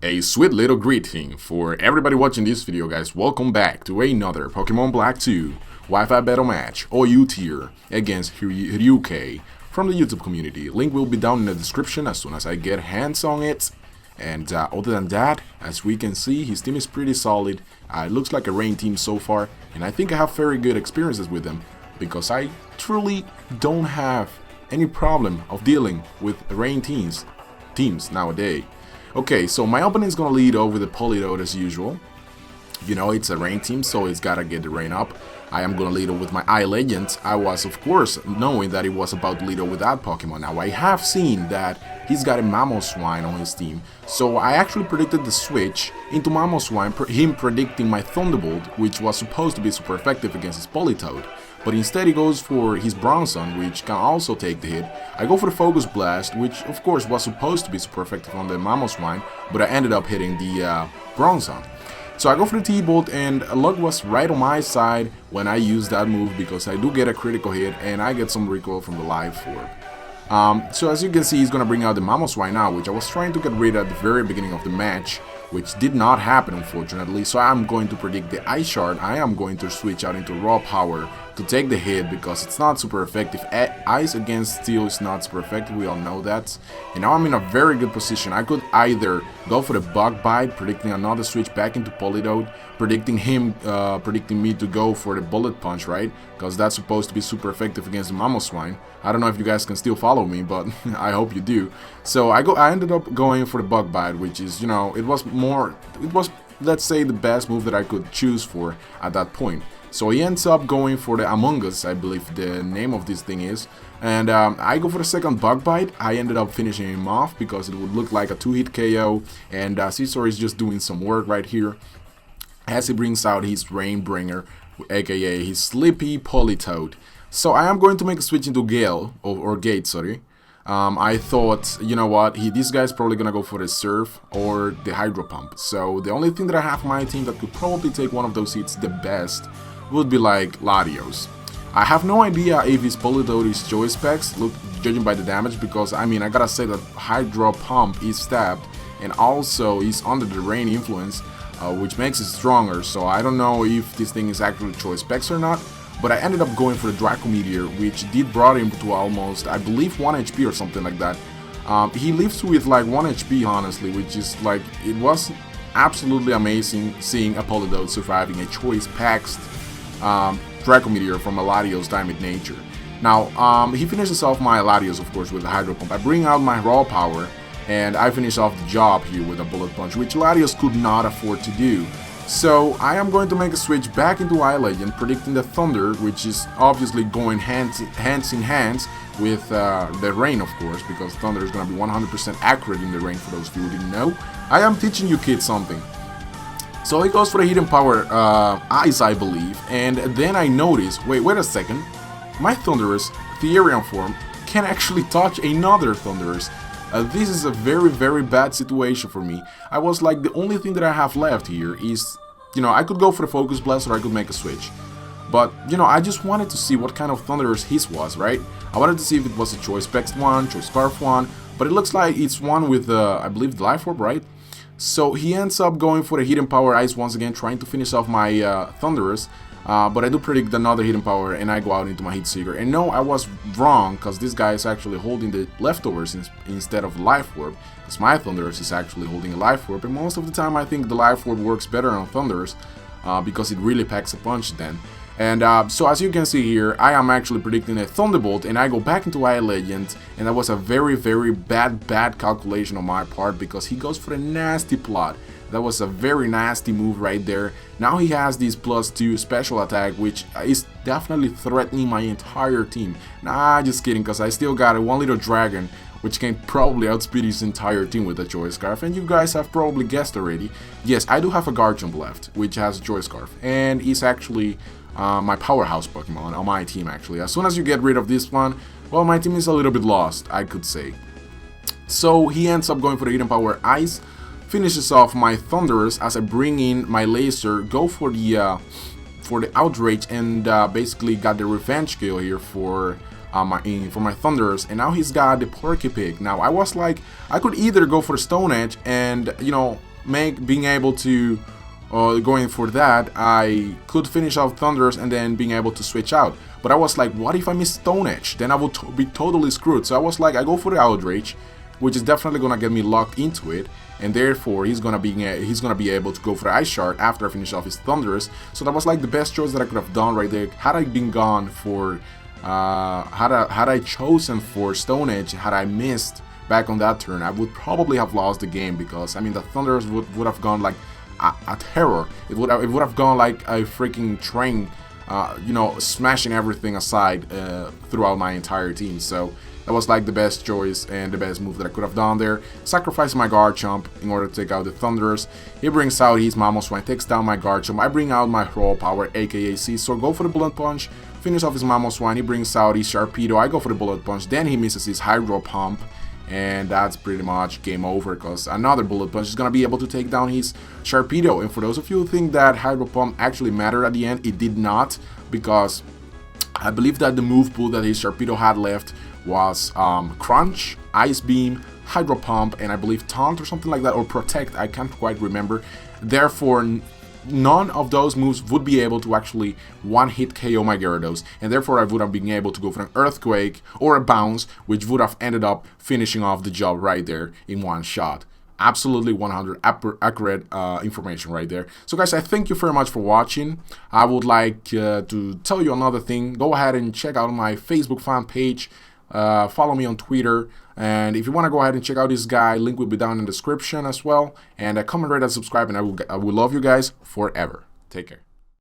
A sweet little greeting for everybody watching this video, guys. Welcome back to another Pokemon Black 2 Wi-Fi battle match or U tier against Ryukai from the YouTube community. Link will be down in the description as soon as I get hands on it. And other than that, as we can see, his team is pretty solid. It looks like a rain team so far, and I think I have very good experiences with them because I truly don't have any problem of dealing with rain teams nowadays. Okay, so my opponent is gonna lead over the Politoed as usual. You know, it's a rain team, so it's gotta get the rain up. I am gonna lead over with my I-Legend. I was, of course, knowing that he was about to lead over with that Pokemon. Now, I have seen that he's got a Mamoswine on his team, so I actually predicted the switch into Mamoswine, him predicting my Thunderbolt, which was supposed to be super effective against his Politoed. But instead he goes for his Bronzong, which can also take the hit. I go for the Focus Blast, which of course was supposed to be super effective on the Mamoswine, but I ended up hitting the Bronzong. So I go for the T-Bolt, and luck was right on my side when I used that move because I do get a critical hit and I get some recoil from the Life Orb. So as you can see, he's gonna bring out the Mamoswine now, which I was trying to get rid at the very beginning of the match, which did not happen unfortunately. So I'm going to predict the Ice Shard. I am going to switch out into Raw Power to take the hit because it's not super effective. Ice against Steel is not super effective, we all know that. And now I'm in a very good position. I could either go for the Bug Bite, predicting another switch back into Politoed, predicting me to go for the Bullet Punch, right? Because that's supposed to be super effective against the Mamoswine. I don't know if you guys can still follow me, but I hope you do. So I ended up going for the Bug Bite, which is, you know, it was let's say the best move that I could choose for at that point. So he ends up going for the Among Us, I believe the name of this thing is. And I go for the second Bug Bite. I ended up finishing him off because it would look like a 2-hit KO. And Scizor is just doing some work right here as he brings out his Rainbringer, aka his Sleepy Politoed. So I am going to make a switch into Gale, or Gate, sorry. I thought, you know what, this guy's probably gonna go for the Surf or the Hydro Pump. So the only thing that I have on my team that could probably take one of those hits the best would be like Latios. I have no idea if his Politoed is choice specs, judging by the damage, because I mean I gotta say that Hydro Pump is stabbed and also he's under the rain influence, which makes it stronger. So I don't know if this thing is actually choice specs or not. But I ended up going for the Draco Meteor, which did brought him to almost, I believe, 1 HP or something like that. He lives with like 1 HP, honestly, which is like, it was absolutely amazing seeing a Politoed surviving a choice-packed Draco Meteor from a Latios Diamond Nature. Now, he finishes off my Latios, of course, with the Hydro Pump. I bring out my Raw Power, and I finish off the job here with a Bullet Punch, which Latios could not afford to do. So I am going to make a switch back into I-Legend, predicting the Thunder, which is obviously going hands in hands with the rain, of course, because Thunder is going to be 100% accurate in the rain for those of you who didn't know. I am teaching you kids something. So he goes for the Hidden Power Ice, I believe, and then I notice, wait a second, my Thundurus, Therian form, can actually touch another Thundurus. This is a very bad situation for me. I was like, the only thing that I have left here is, you know, I could go for the Focus Blast or I could make a switch. But, you know, I just wanted to see what kind of Thundurus his was, right? I wanted to see if it was a Choice Specs one, Choice Scarf one, but it looks like it's one with, I believe, the Life Orb, right? So he ends up going for the Hidden Power Ice once again, trying to finish off my Thundurus. But I do predict another Hidden Power and I go out into my Heat Seeker. And no, I was wrong because this guy is actually holding the leftovers instead of Life Orb. Because my Thundurus is actually holding a Life Orb. And most of the time I think the Life Orb works better on Thundurus because it really packs a punch then. And so as you can see here, I am actually predicting a Thunderbolt and I go back into I-Legend. And that was a very bad calculation on my part because he goes for a nasty plot. That was a very nasty move right there. Now he has this +2 special attack, which is definitely threatening my entire team. Nah, just kidding, because I still got a 1 Little Dragon, which can probably outspeed his entire team with a Choice Scarf. And you guys have probably guessed already. Yes, I do have a Garchomp left, which has a Choice Scarf. And is actually my powerhouse Pokemon on my team, actually. As soon as you get rid of this one, well, my team is a little bit lost, I could say. So he ends up going for the Hidden Power Ice. Finishes off my Thundurus as I bring in my Laser, go for the Outrage, and basically got the revenge kill here for my Thundurus. And now he's got the Porky Pig. Now I was like, I could either go for Stone Edge and, you know, being able to going for that, I could finish off Thundurus and then being able to switch out. But I was like, what if I miss Stone Edge? Then I would be totally screwed. So I was like, I go for the Outrage, which is definitely gonna get me locked into it, and therefore he's gonna be able to go for the Ice Shard after I finish off his Thundurus. So that was like the best choice that I could have done right there. Had I been gone for had I chosen for Stone Edge, had I missed back on that turn, I would probably have lost the game, because I mean the Thundurus would have gone like a terror. It would have gone like a freaking train, you know, smashing everything aside throughout my entire team. So that was like the best choice and the best move that I could have done there. Sacrificing my Garchomp in order to take out the Thundurus. He brings out his Mamoswine, takes down my Garchomp. I bring out my Raw Power, aka Scizor, go for the Bullet Punch, finish off his Mamoswine. He brings out his Sharpedo. I go for the Bullet Punch. Then he misses his Hydro Pump. And that's pretty much game over, because another Bullet Punch is going to be able to take down his Sharpedo. And for those of you who think that Hydro Pump actually mattered at the end, it did not, because I believe that the move pool that his Sharpedo had left was Crunch, Ice Beam, Hydro Pump, and I believe Taunt or something like that, or Protect, I can't quite remember. Therefore, none of those moves would be able to actually one-hit KO my Gyarados, and therefore I would have been able to go for an Earthquake or a Bounce, which would have ended up finishing off the job right there in one shot. Absolutely 100 accurate information right there. So guys, I thank you very much for watching. I would like to tell you another thing. Go ahead and check out my Facebook fan page. Follow me on Twitter, and if you want to go ahead and check out this guy, link will be down in the description as well, and comment, rate, and subscribe, and I will love you guys forever. Take care.